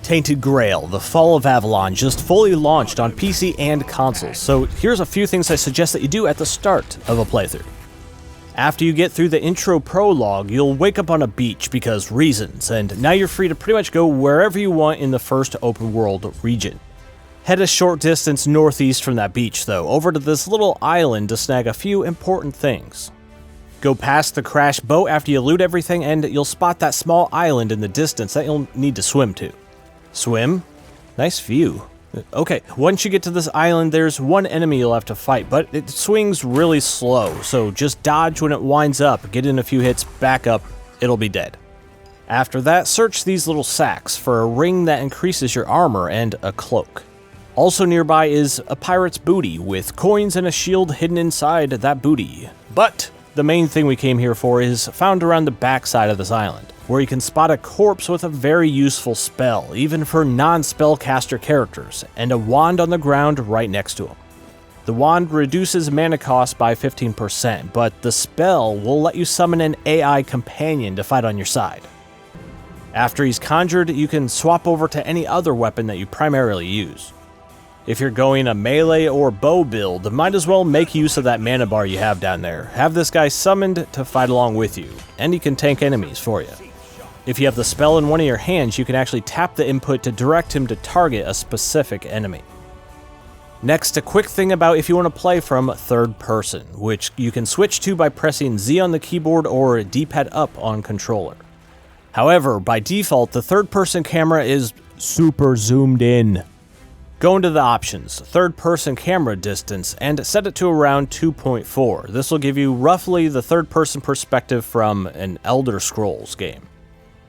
Tainted Grail, The Fall of Avalon, just fully launched on PC and consoles, so here's a few things I suggest that you do at the start of a playthrough. After you get through the intro prologue, you'll wake up on a beach because reasons, and now you're free to pretty much go wherever you want in the first open world region. Head a short distance northeast from that beach though, over to this little island to snag a few important things. Go past the crashed boat after you loot everything and you'll spot that small island in the distance that you'll need to swim to. Swim? Nice view. Okay, once you get to this island, there's one enemy you'll have to fight, but it swings really slow, so just dodge when it winds up, get in a few hits, back up, it'll be dead. After that, search these little sacks for a ring that increases your armor and a cloak. Also nearby is a pirate's booty, with coins and a shield hidden inside that booty. But the main thing we came here for is found around the backside of this island, where you can spot a corpse with a very useful spell, even for non-spellcaster characters, and a wand on the ground right next to him. The wand reduces mana cost by 15%, but the spell will let you summon an AI companion to fight on your side. After he's conjured, you can swap over to any other weapon that you primarily use. If you're going a melee or bow build, might as well make use of that mana bar you have down there. Have this guy summoned to fight along with you, and he can tank enemies for you. If you have the spell in one of your hands, you can actually tap the input to direct him to target a specific enemy. Next, a quick thing about if you want to play from third person, which you can switch to by pressing Z on the keyboard or D-pad up on controller. However, by default, the third person camera is super zoomed in. Go into the options, third person camera distance, and set it to around 2.4. This will give you roughly the third person perspective from an Elder Scrolls game.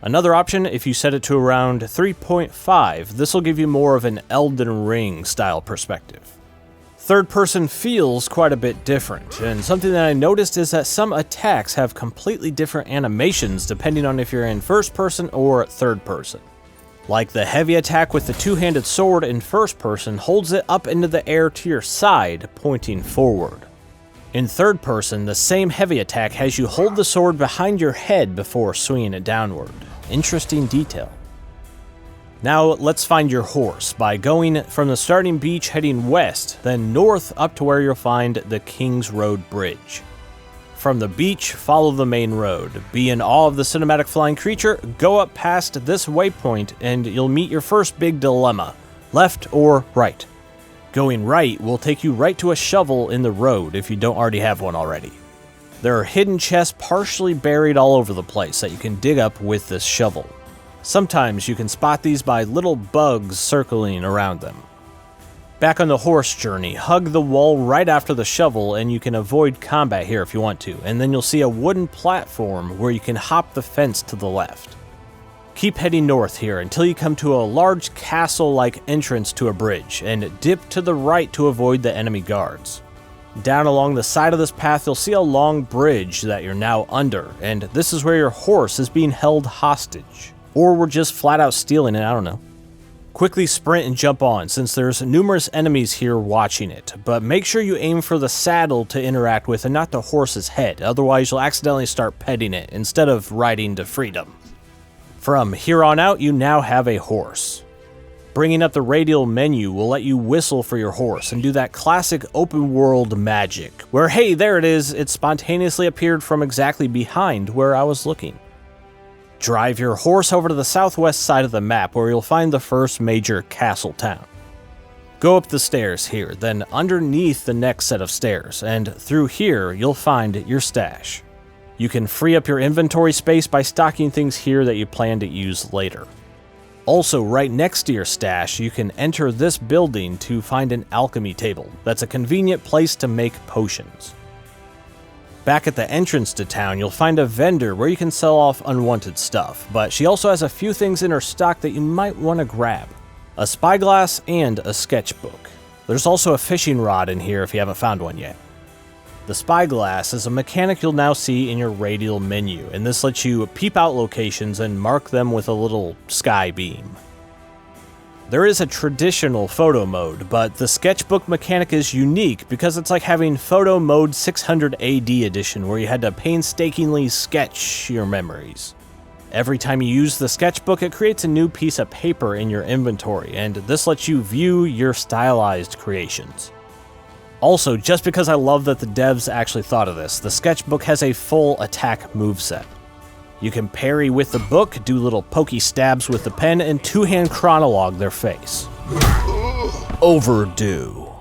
Another option, if you set it to around 3.5, this will give you more of an Elden Ring style perspective. Third person feels quite a bit different, and something that I noticed is that some attacks have completely different animations depending on if you're in first person or third person. Like the heavy attack with the two-handed sword in first person holds it up into the air to your side, pointing forward. In third person, the same heavy attack has you hold the sword behind your head before swinging it downward. Interesting detail. Now let's find your horse by going from the starting beach heading west, then north up to where you'll find the King's Road Bridge. From the beach, follow the main road. Be in awe of the cinematic flying creature, go up past this waypoint, and you'll meet your first big dilemma. Left or right? Going right will take you right to a shovel in the road if you don't already have one already. There are hidden chests partially buried all over the place that you can dig up with this shovel. Sometimes you can spot these by little bugs circling around them. Back on the horse journey, hug the wall right after the shovel and you can avoid combat here if you want to, and then you'll see a wooden platform where you can hop the fence to the left. Keep heading north here until you come to a large castle-like entrance to a bridge, and dip to the right to avoid the enemy guards. Down along the side of this path you'll see a long bridge that you're now under, and this is where your horse is being held hostage. Or we're just flat out stealing it, I don't know. Quickly sprint and jump on, since there's numerous enemies here watching it, but make sure you aim for the saddle to interact with and not the horse's head, otherwise you'll accidentally start petting it instead of riding to freedom. From here on out, you now have a horse. Bringing up the radial menu will let you whistle for your horse and do that classic open world magic, where hey, there it is, it spontaneously appeared from exactly behind where I was looking. Drive your horse over to the southwest side of the map where you'll find the first major castle town. Go up the stairs here, then underneath the next set of stairs, and through here you'll find your stash. You can free up your inventory space by stocking things here that you plan to use later. Also, right next to your stash, you can enter this building to find an alchemy table. That's a convenient place to make potions. Back at the entrance to town, you'll find a vendor where you can sell off unwanted stuff, but she also has a few things in her stock that you might want to grab. A spyglass and a sketchbook. There's also a fishing rod in here if you haven't found one yet. The spyglass is a mechanic you'll now see in your radial menu, and this lets you peep out locations and mark them with a little sky beam. There is a traditional photo mode, but the sketchbook mechanic is unique because it's like having photo mode 600 AD edition where you had to painstakingly sketch your memories. Every time you use the sketchbook, it creates a new piece of paper in your inventory, and this lets you view your stylized creations. Also, just because I love that the devs actually thought of this, the sketchbook has a full attack moveset. You can parry with the book, do little pokey stabs with the pen, and two-hand chronologue their face. Overdue.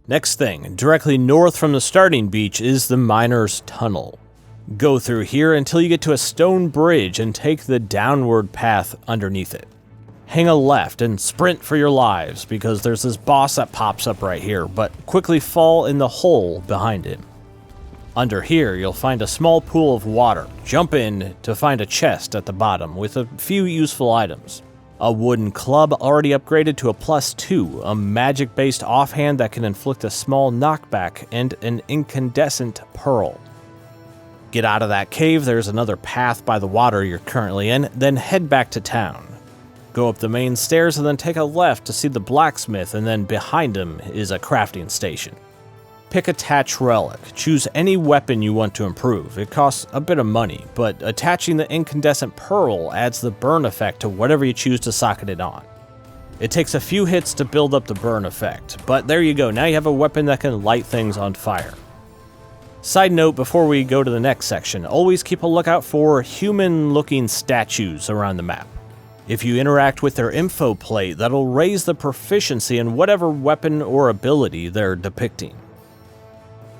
Next thing, directly north from the starting beach is the Miner's Tunnel. Go through here until you get to a stone bridge and take the downward path underneath it. Hang a left and sprint for your lives because there's this boss that pops up right here, but quickly fall in the hole behind him. Under here, you'll find a small pool of water. Jump in to find a chest at the bottom with a few useful items. A wooden club already upgraded to a +2, a magic-based offhand that can inflict a small knockback, and an incandescent pearl. Get out of that cave, there's another path by the water you're currently in, then head back to town. Go up the main stairs and then take a left to see the blacksmith, and then behind him is a crafting station. Pick attach relic. Choose any weapon you want to improve. It costs a bit of money, but attaching the incandescent pearl adds the burn effect to whatever you choose to socket it on. It takes a few hits to build up the burn effect, but there you go, now you have a weapon that can light things on fire. Side note before we go to the next section, always keep a lookout for human-looking statues around the map. If you interact with their info plate, that'll raise the proficiency in whatever weapon or ability they're depicting.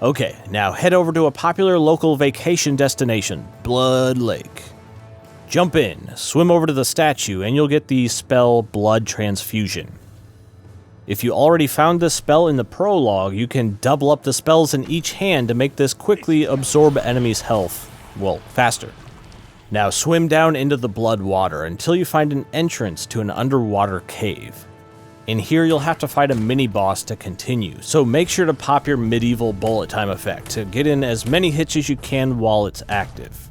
Okay, now head over to a popular local vacation destination, Blood Lake. Jump in, swim over to the statue, and you'll get the spell Blood Transfusion. If you already found this spell in the prologue, you can double up the spells in each hand to make this quickly absorb enemies' health, well, faster. Now swim down into the blood water until you find an entrance to an underwater cave. In here you'll have to fight a mini-boss to continue, so make sure to pop your medieval bullet time effect to get in as many hits as you can while it's active.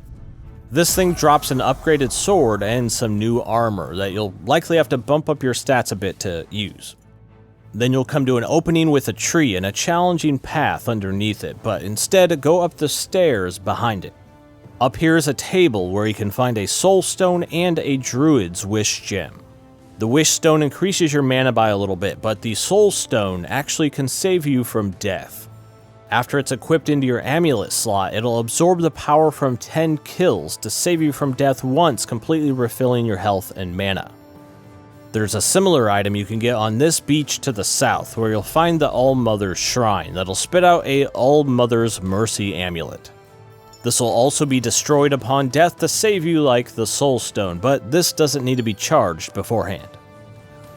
This thing drops an upgraded sword and some new armor that you'll likely have to bump up your stats a bit to use. Then you'll come to an opening with a tree and a challenging path underneath it, but instead go up the stairs behind it. Up here is a table where you can find a soul stone and a druid's wish gem. The wish stone increases your mana by a little bit, but the soul stone actually can save you from death. After it's equipped into your amulet slot, it'll absorb the power from 10 kills to save you from death once, completely refilling your health and mana. There's a similar item you can get on this beach to the south, where you'll find the All-Mother's Shrine that'll spit out a All-Mother's Mercy amulet. This will also be destroyed upon death to save you like the Soul Stone, but this doesn't need to be charged beforehand.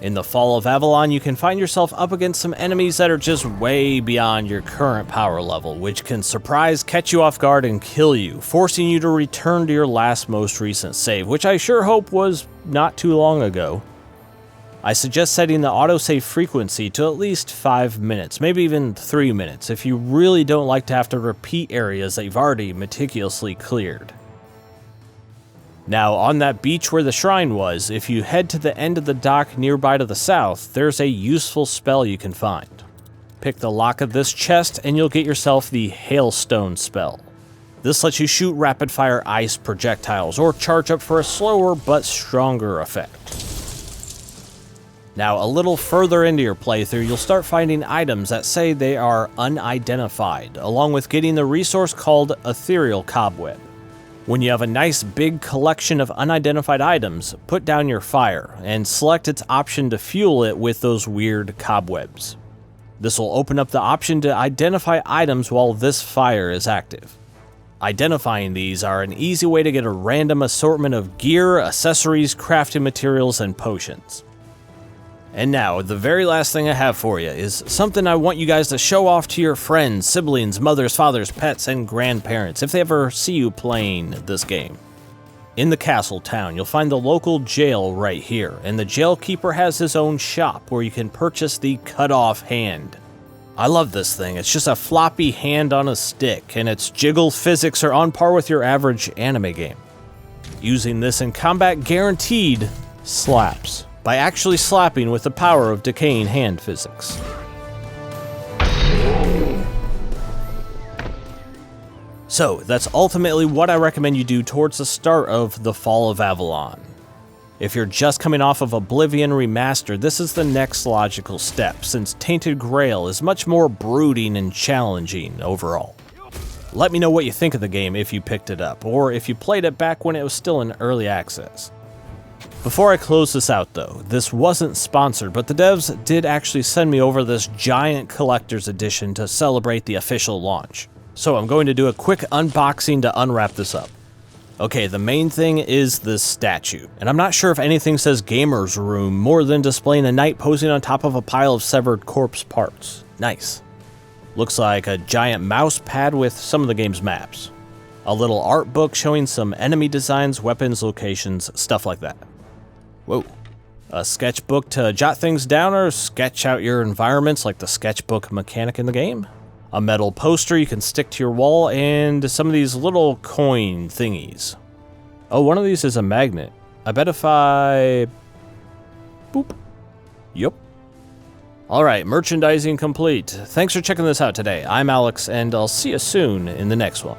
In the Fall of Avalon, you can find yourself up against some enemies that are just way beyond your current power level, which can surprise, catch you off guard, and kill you, forcing you to return to your last most recent save, which I sure hope was not too long ago. I suggest setting the autosave frequency to at least 5 minutes, maybe even 3 minutes, if you really don't like to have to repeat areas that you've already meticulously cleared. Now, on that beach where the shrine was, if you head to the end of the dock nearby to the south, there's a useful spell you can find. Pick the lock of this chest and you'll get yourself the Hailstone Spell. This lets you shoot rapid-fire ice projectiles or charge up for a slower but stronger effect. Now, a little further into your playthrough, you'll start finding items that say they are unidentified, along with getting the resource called Ethereal Cobweb. When you have a nice big collection of unidentified items, put down your fire, and select its option to fuel it with those weird cobwebs. This will open up the option to identify items while this fire is active. Identifying these are an easy way to get a random assortment of gear, accessories, crafting materials, and potions. And now, the very last thing I have for you is something I want you guys to show off to your friends, siblings, mothers, fathers, pets, and grandparents if they ever see you playing this game. In the castle town, you'll find the local jail right here, and the jailkeeper has his own shop where you can purchase the cut-off hand. I love this thing. It's just a floppy hand on a stick, and its jiggle physics are on par with your average anime game. Using this in combat guaranteed slaps by actually slapping with the power of decaying hand physics. So that's ultimately what I recommend you do towards the start of the Fall of Avalon. If you're just coming off of Oblivion Remastered, this is the next logical step, since Tainted Grail is much more brooding and challenging overall. Let me know what you think of the game if you picked it up, or if you played it back when it was still in early access. Before I close this out though, this wasn't sponsored, but the devs did actually send me over this giant collector's edition to celebrate the official launch. So I'm going to do a quick unboxing to unwrap this up. Okay, the main thing is this statue, and I'm not sure if anything says Gamer's Room more than displaying a knight posing on top of a pile of severed corpse parts. Nice. Looks like a giant mouse pad with some of the game's maps. A little art book showing some enemy designs, weapons, locations, stuff like that. Whoa. A sketchbook to jot things down or sketch out your environments like the sketchbook mechanic in the game. A metal poster you can stick to your wall, and some of these little coin thingies. Oh, one of these is a magnet. I bet if I... boop. Yup. Alright, merchandising complete. Thanks for checking this out today. I'm Alex, and I'll see you soon in the next one.